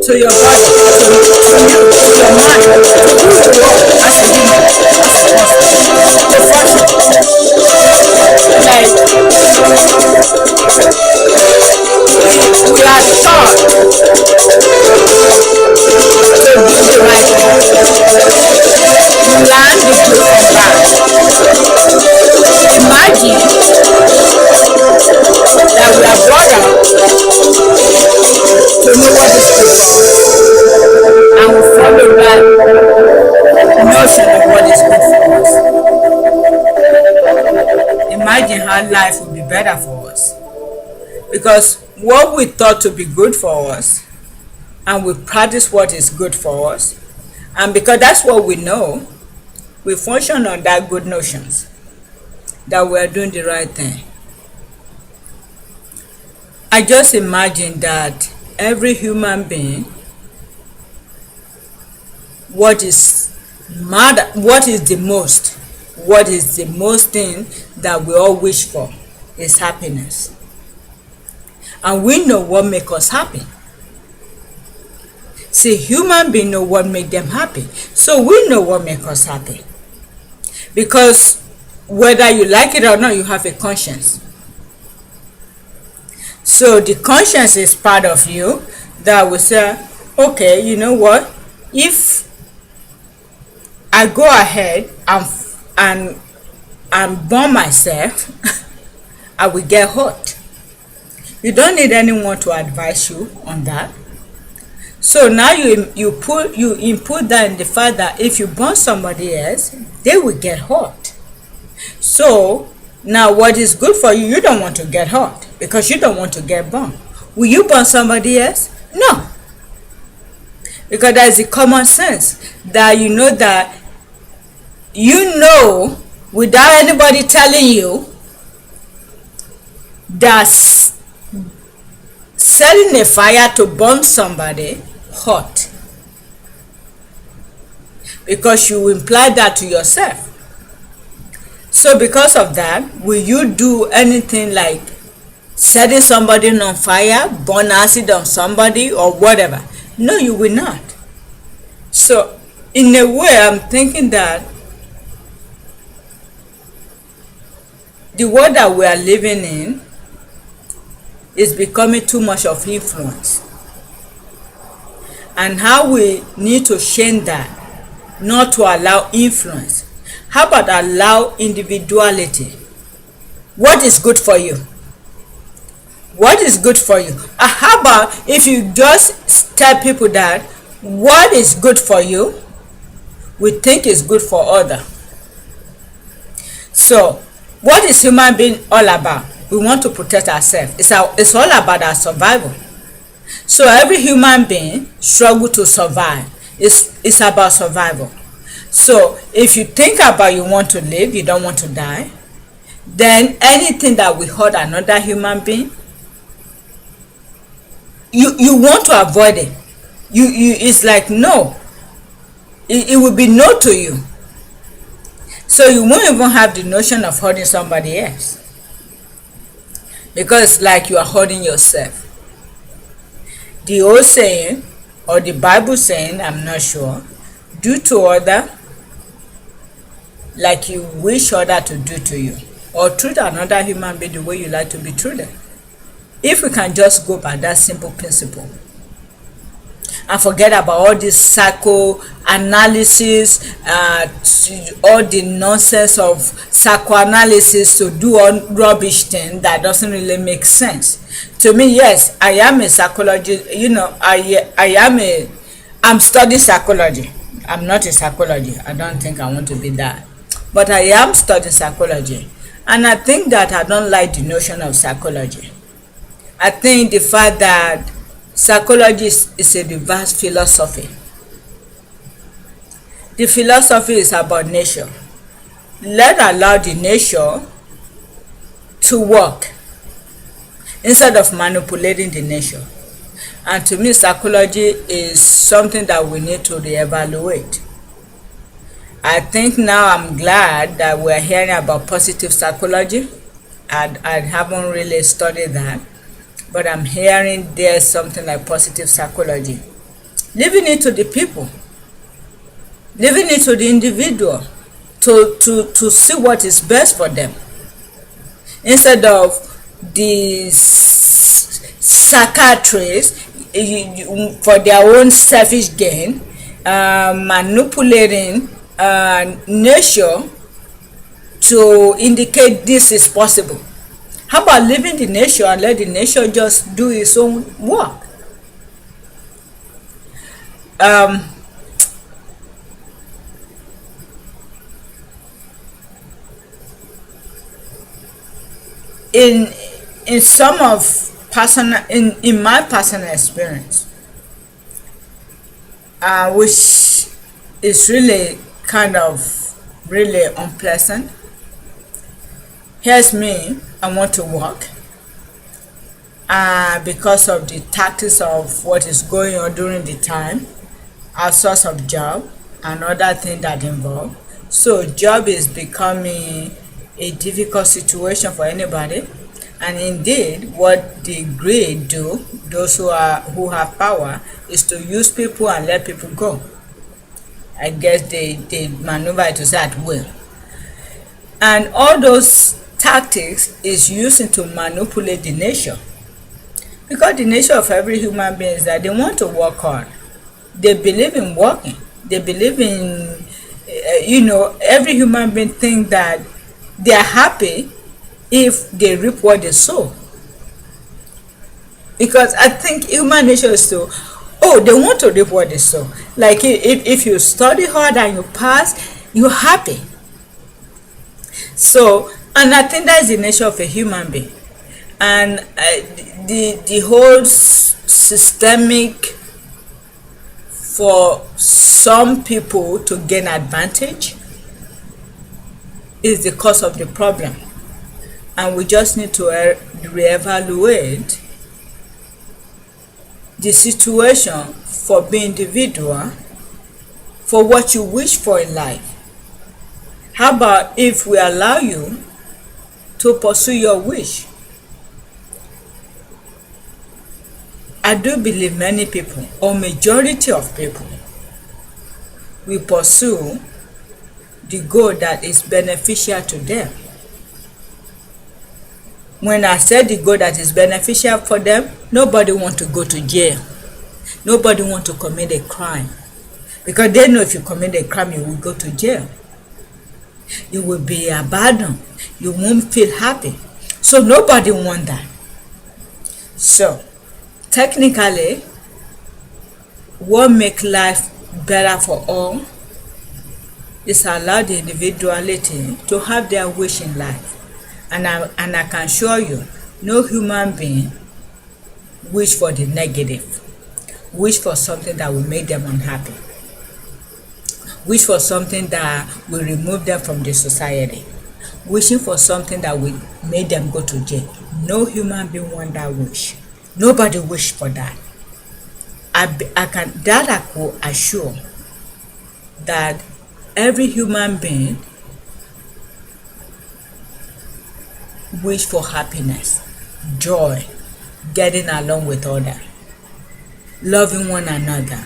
To your body, to your mind, to who you are as a human, as a person, to function. Like we are taught to do the right thing. You learn the good from bad. Imagine that we are brought up to know what is good for us, and we follow that notion of what is good for us. Imagine how life would be better for us, because what we thought to be good for us, and we practice what is good for us, and because that's what we know, we function on that good notions that we are doing the right thing. I just imagine that every human being, what is the most thing that we all wish for is happiness. And we know what makes us happy. See, human beings know what makes them happy. So we know what makes us happy. Because whether you like it or not, you have a conscience. So the conscience is part of you that will say, okay, you know what? If I go ahead and burn myself, I will get hurt. You don't need anyone to advise you on that. So now you input that in the fact that if you burn somebody else, they will get hurt. So now what is good for you, you don't want to get hurt because you don't want to get burned. Will you burn somebody else? No. Because that is the common sense that you know without anybody telling you that setting a fire to burn somebody hot, because you imply that to yourself. So because of that, will you do anything like setting somebody on fire, burn acid on somebody or whatever? No, you will not. So in a way, I'm thinking that the world that we are living in is becoming too much of influence, and how we need to change that, not to allow influence. How about allow individuality? What is good for you? What is good for you? How about if you just tell people that what is good for you, we think is good for others. So what is human being all about? We want to protect ourselves. It's all about our survival. So every human being struggles to survive. It's about survival. So if you think about you want to live, you don't want to die, then anything that will hurt another human being, you want to avoid it. It's like no. It will be no to you. So you won't even have the notion of hurting somebody else, because it's like you are hurting yourself. The old saying, or the Bible saying, I'm not sure, do to other like you wish other to do to you, or treat another human being the way you like to be treated. If we can just go by that simple principle and forget about all this psychoanalysis, all the nonsense of psychoanalysis to do all rubbish thing that doesn't really make sense. To me, yes, I am a psychologist. I'm studying psychology. I'm not a psychologist. I don't think I want to be that. But I am studying psychology. And I think that I don't like the notion of psychology. I think the fact that psychology is a diverse philosophy. The philosophy is about nature. Let's allow the nature to work instead of manipulating the nature. And to me, psychology is something that we need to reevaluate. I think now I'm glad that we're hearing about positive psychology. I haven't really studied that, but I'm hearing there's something like positive psychology. Leaving it to the people, leaving it to the individual to see what is best for them, instead of the psychiatrists for their own selfish gain, manipulating nature to indicate this is possible. How about leaving the nature and let the nature just do its own work? In some of personal in my personal experience, which is really kind of really unpleasant. Here's me, I want to work, because of the tactics of what is going on during the time, our source of job and other things that involve. So job is becoming a difficult situation for anybody. And indeed, what the greed do, those who have power, is to use people and let people go. I guess they maneuver it to say at will. And all those tactics is using to manipulate the nature. Because the nature of every human being is that they want to work hard. They believe in working. They believe in, every human being think that they are happy if they reap what they sow. Because I think human nature is to, they want to reap what they sow. Like if you study hard and you pass, you're happy. So, and I think that's the nature of a human being. And the whole systemic for some people to gain advantage is the cause of the problem. And we just need to reevaluate the situation for being individual, for what you wish for in life. How about if we allow you to pursue your wish? I do believe many people, or majority of people, will pursue the goal that is beneficial to them. When I said the goal that is beneficial for them, nobody wants to go to jail. Nobody wants to commit a crime. Because they know if you commit a crime, you will go to jail. You will be abandoned. You won't feel happy. So nobody wants that. So, technically, what makes life better for all is allow the individuality to have their wish in life. And I can assure you, no human being wish for the negative, wish for something that will make them unhappy, wish for something that will remove them from the society, wishing for something that will make them go to jail. No human being want that wish. Nobody wish for that. I could assure that every human being wish for happiness, joy, getting along with others. loving one another,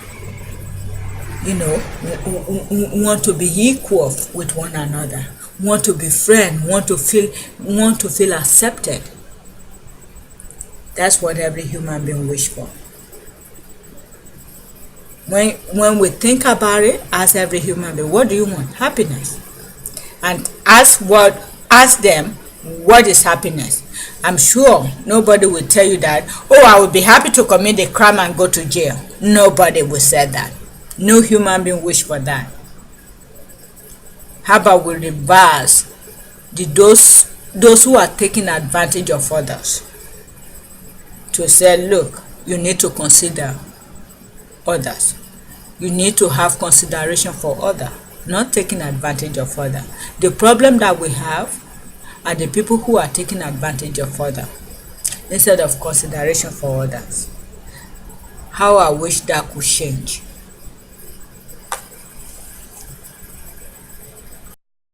want to be equal with one another, want to be friends, want to feel accepted. That's what every human being wish for. When we think about it, as every human being, what do you want? Happiness. And ask them, what is happiness? I'm sure nobody will tell you that, oh, I would be happy to commit a crime and go to jail. Nobody will say that. No human being wish for that. How about we reverse those who are taking advantage of others, to say, look, you need to consider others. You need to have consideration for others, not taking advantage of others. The problem that we have are the people who are taking advantage of others instead of consideration for others. How I wish that could change.